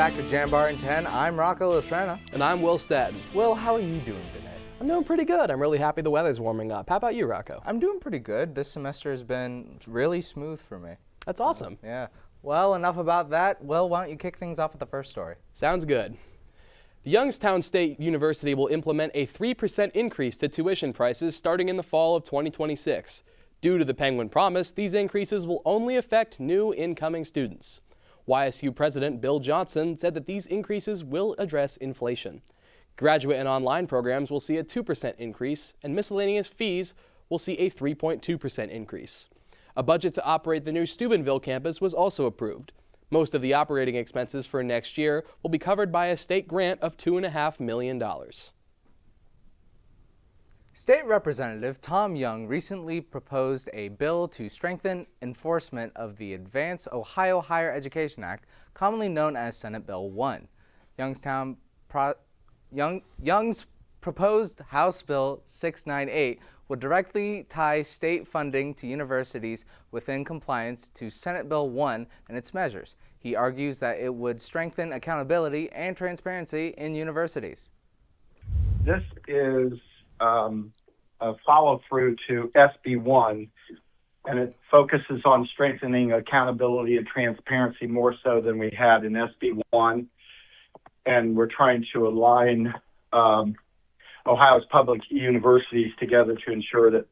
back to Jambar in 10. I'm Rocco Latrena. And I'm Will Staton. Will, how are you doing today? I'm doing pretty good. I'm really happy the weather's warming up. How about you, Rocco? I'm doing pretty good. This semester has been really smooth for me. That's awesome. Yeah. Well, enough about that. Will, why don't you kick things off with the first story? Sounds good. The Youngstown State University will implement a 3% increase to tuition prices starting in the fall of 2026. Due to the Penguin Promise, these increases will only affect new incoming students. YSU President Bill Johnson said that these increases will address inflation. Graduate and online programs will see a 2% increase, and miscellaneous fees will see a 3.2% increase. A budget to operate the new Steubenville campus was also approved. Most of the operating expenses for next year will be covered by a state grant of $2.5 million. State Representative Tom Young recently proposed a bill to strengthen enforcement of the Advance Ohio Higher Education Act, commonly known as Senate Bill 1. Young's proposed House Bill 698 would directly tie state funding to universities within compliance to Senate Bill 1 and its measures. He argues that it would strengthen accountability and transparency in universities. This is a follow-through to SB 1, and it focuses on strengthening accountability and transparency more so than we had in SB 1. And we're trying to align Ohio's public universities together to ensure that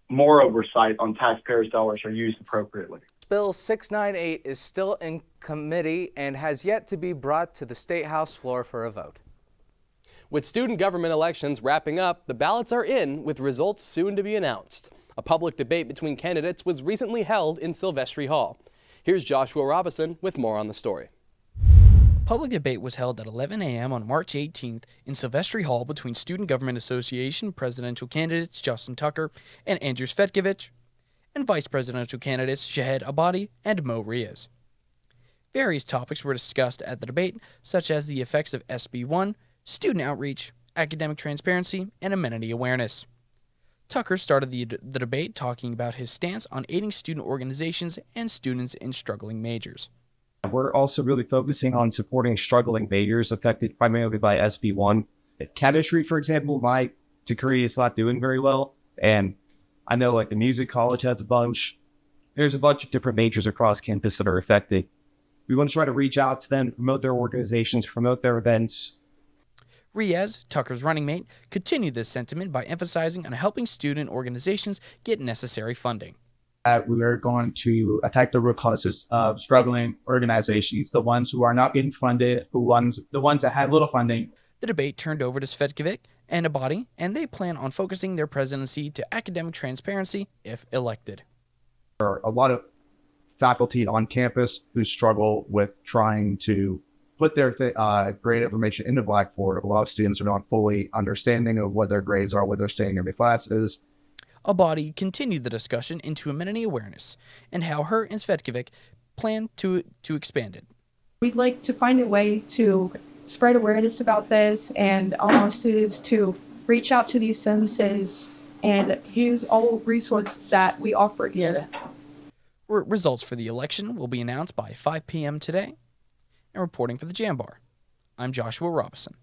more oversight on taxpayers' dollars are used appropriately. Bill 698 is still in committee and has yet to be brought to the State House floor for a vote. With student government elections wrapping up, the ballots are in, with results soon to be announced. A public debate between candidates was recently held in Silvestri Hall. Here's Joshua Robinson with more on the story. Public debate was held at 11 a.m. on March 18th in Silvestri Hall between Student Government Association presidential candidates Justin Tucker and Andrew Svetkovich and vice presidential candidates Shahed Abadi and Mo Riaz. Various topics were discussed at the debate, such as the effects of SB 1, student outreach, academic transparency, and amenity awareness. Tucker started the debate talking about his stance on aiding student organizations and students in struggling majors. We're also really focusing on supporting struggling majors affected primarily by SB 1. At chemistry, for example, my degree is not doing very well, and I know like the music college has a bunch. There's a bunch of different majors across campus that are affected. We want to try to reach out to them, promote their organizations, promote their events. Riaz, Tucker's running mate, continued this sentiment by emphasizing on helping student organizations get necessary funding. We are going to attack the root causes of struggling organizations, the ones who are not getting funded, the ones that have little funding. The debate turned over to Svetkovic and Abadi, and they plan on focusing their presidency to academic transparency if elected. There are a lot of faculty on campus who struggle with trying to put their grade information into Blackboard. A lot of students are not fully understanding of what their grades are, what they're staying in the classes. Abadi continued the discussion into amenity awareness and how her and Svetkovic plan to expand it. We'd like to find a way to spread awareness about this and allow students to reach out to these services and use all resources that we offer here. Results for the election will be announced by 5 p.m. today. And reporting for the Jambar, I'm Joshua Robinson.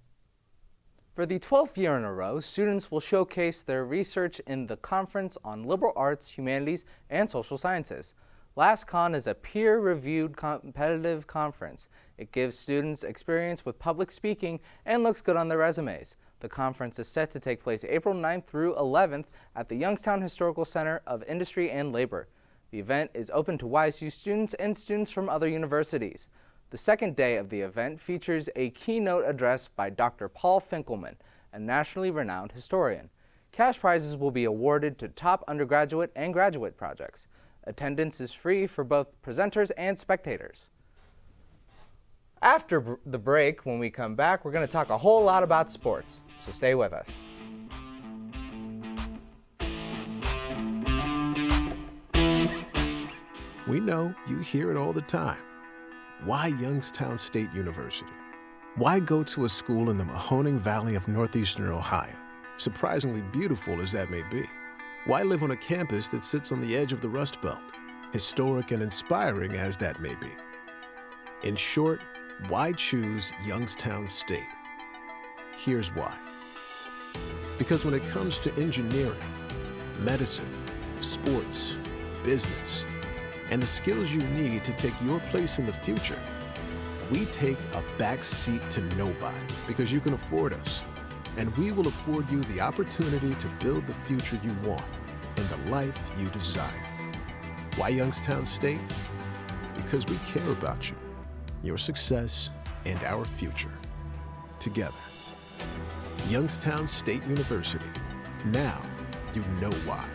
For the 12th year in a row, students will showcase their research in the Conference on Liberal Arts, Humanities, and Social Sciences. LastCon is a peer-reviewed competitive conference. It gives students experience with public speaking and looks good on their resumes. The conference is set to take place April 9th through 11th at the Youngstown Historical Center of Industry and Labor. The event is open to YSU students and students from other universities. The second day of the event features a keynote address by Dr. Paul Finkelman, a nationally renowned historian. Cash prizes will be awarded to top undergraduate and graduate projects. Attendance is free for both presenters and spectators. After the break, when we come back, we're going to talk a whole lot about sports, so stay with us. We know you hear it all the time. Why Youngstown State University? Why go to a school in the Mahoning Valley of northeastern Ohio, surprisingly beautiful as that may be? Why live on a campus that sits on the edge of the Rust Belt, historic and inspiring as that may be? In short, Why choose Youngstown State? Here's why. Because when it comes to engineering, medicine, sports, business, and the skills you need to take your place in the future, we take a back seat to nobody because you can afford us. And we will afford you the opportunity to build the future you want and the life you desire. Why Youngstown State? Because we care about you, your success, and our future. Together. Youngstown State University. Now you know why.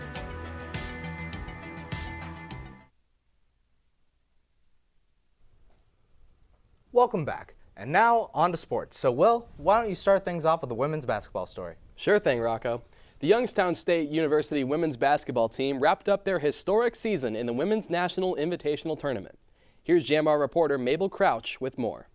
Welcome back. And now on to sports. So Will, why don't you start things off with the women's basketball story? Sure thing, Rocco. The Youngstown State University women's basketball team wrapped up their historic season in the Women's National Invitational Tournament. Here's Jambar reporter Mabel Crouch with more.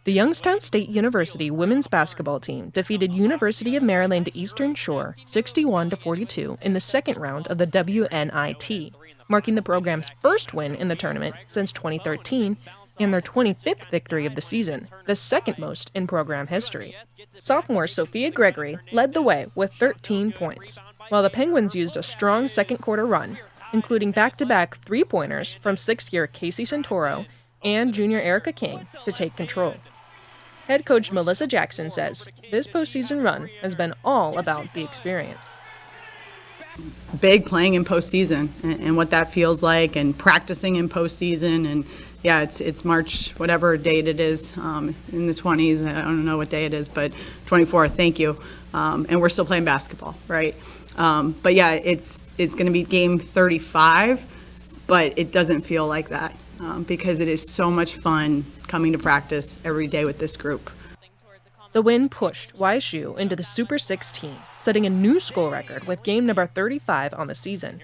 The Youngstown State University women's basketball team defeated University of Maryland Eastern Shore 61-42 in the second round of the WNIT, marking the program's first win in the tournament since 2013 and their 25th victory of the season, the second most in program history. Sophomore Sophia Gregory led the way with 13 points, while the Penguins used a strong second quarter run, including back-to-back three-pointers from sixth-year Casey Santoro and junior Erica King to take control. Head coach Melissa Jackson says this postseason run has been all about the experience. Big playing in postseason and what that feels like, and practicing in postseason, and yeah, it's March, whatever date it is, in the 20s. I don't know what day it is, but 24th. Thank you. And we're still playing basketball, right? But yeah, it's going to be game 35, but it doesn't feel like that because it is so much fun coming to practice every day with this group. The win pushed YSU into the Super 16, setting a new school record with game number 35 on the season.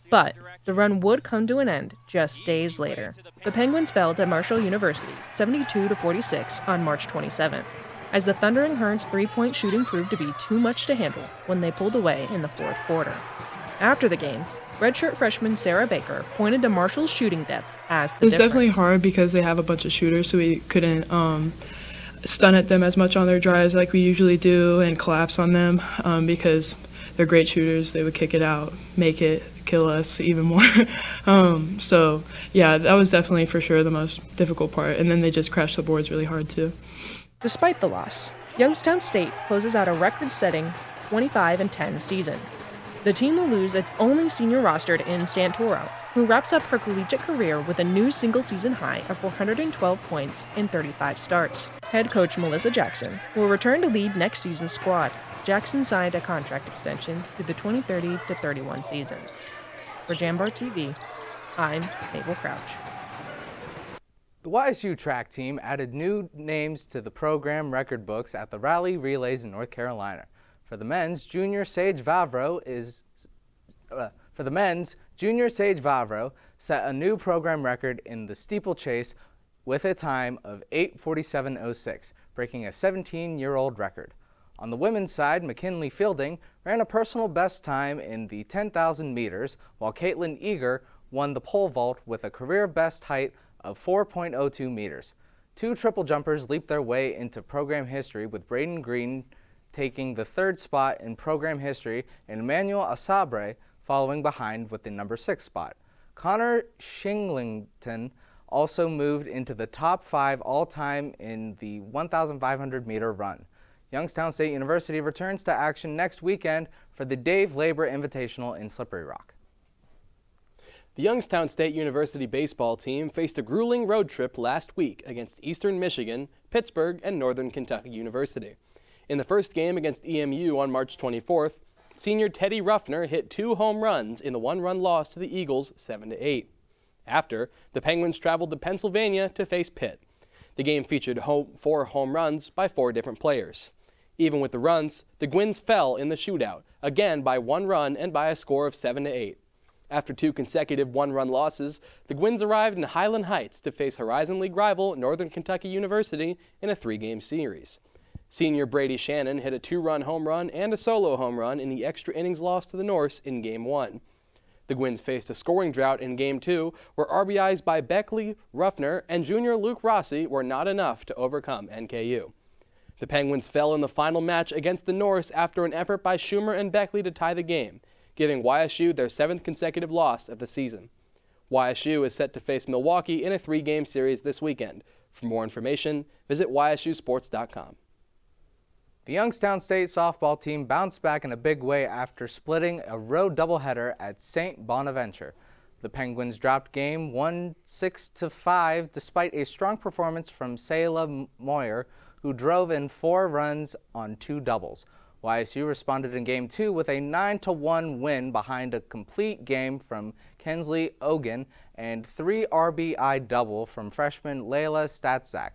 But the run would come to an end just days later. The Penguins fell to Marshall University 72-46 on March 27th, as the Thundering Herds' three-point shooting proved to be too much to handle when they pulled away in the fourth quarter. After the game, redshirt freshman Sarah Baker pointed to Marshall's shooting depth as the difference. It was definitely hard because they have a bunch of shooters, so we couldn't stun at them as much on their drives like we usually do and collapse on them because they're great shooters. They would kick it out, make it, kill us even more. So yeah, that was definitely for sure the most difficult part. And then they just crashed the boards really hard too. Despite the loss, Youngstown State closes out a record-setting 25-10 season. The team will lose its only senior rostered in Santoro, who wraps up her collegiate career with a new single-season high of 412 points in 35 starts. Head coach Melissa Jackson will return to lead next season's squad. Jackson signed a contract extension through the 2030-31 season. For Jambar TV, I'm Mabel Crouch. The YSU track team added new names to the program record books at the Rally Relays in North Carolina. For the men's, Junior Sage Vavro set a new program record in the steeplechase with a time of 8:47.06, breaking a 17-year-old record. On the women's side, McKinley Fielding ran a personal best time in the 10,000 meters, while Caitlin Eager won the pole vault with a career best height of 4.02 meters. Two triple jumpers leaped their way into program history, with Braden Green taking the third spot in program history and Emmanuel Asabre following behind with the number 6 spot. Connor Shinglington also moved into the top 5 all-time in the 1,500 meter run. Youngstown State University returns to action next weekend for the Dave Labor Invitational in Slippery Rock. The Youngstown State University baseball team faced a grueling road trip last week against Eastern Michigan, Pittsburgh, and Northern Kentucky University. In the first game against EMU on March 24th, senior Teddy Ruffner hit 2 home runs in the 1-run loss to the Eagles 7-8. After, the Penguins traveled to Pennsylvania to face Pitt. The game featured 4 home runs by 4 different players. Even with the runs, the Gwins fell in the shootout, again by 1 run and by a score of 7-8. After 2 consecutive 1-run losses, the Gwins arrived in Highland Heights to face Horizon League rival Northern Kentucky University in a 3-game series. Senior Brady Shannon hit a 2-run home run and a solo home run in the extra innings loss to the Norse in Game 1. The Gwins faced a scoring drought in Game 2, where RBIs by Beckley, Ruffner, and junior Luke Rossi were not enough to overcome NKU. The Penguins fell in the final match against the Norse after an effort by Schumer and Beckley to tie the game, giving YSU their 7th consecutive loss of the season. YSU is set to face Milwaukee in a 3-game series this weekend. For more information, visit ysusports.com. The Youngstown State softball team bounced back in a big way after splitting a road doubleheader at St. Bonaventure. The Penguins dropped game 1 6-5 despite a strong performance from Sayla Moyer, who drove in 4 runs on 2 doubles. YSU responded in Game 2 with a 9-1 win behind a complete game from Kensley Ogan and 3 RBI double from freshman Layla Statzak.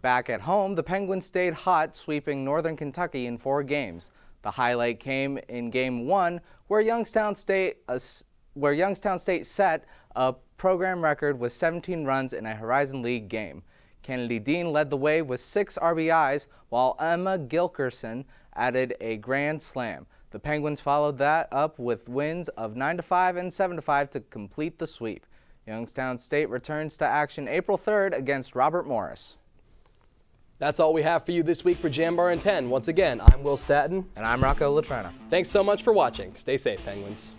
Back at home, the Penguins stayed hot, sweeping Northern Kentucky in 4 games. The highlight came in Game 1, where Youngstown State set a program record with 17 runs in a Horizon League game. Kennedy Dean led the way with 6 RBIs, while Emma Gilkerson added a grand slam. The Penguins followed that up with wins of 9-5 and 7-5 to complete the sweep. Youngstown State returns to action April 3rd against Robert Morris. That's all we have for you this week for Jambar in 10. Once again, I'm Will Staton. And I'm Rocco Latrana. Thanks so much for watching. Stay safe, Penguins.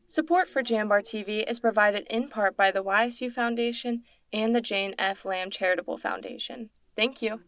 Support for Jambar TV is provided in part by the YSU Foundation and the Jane F. Lamb Charitable Foundation. Thank you.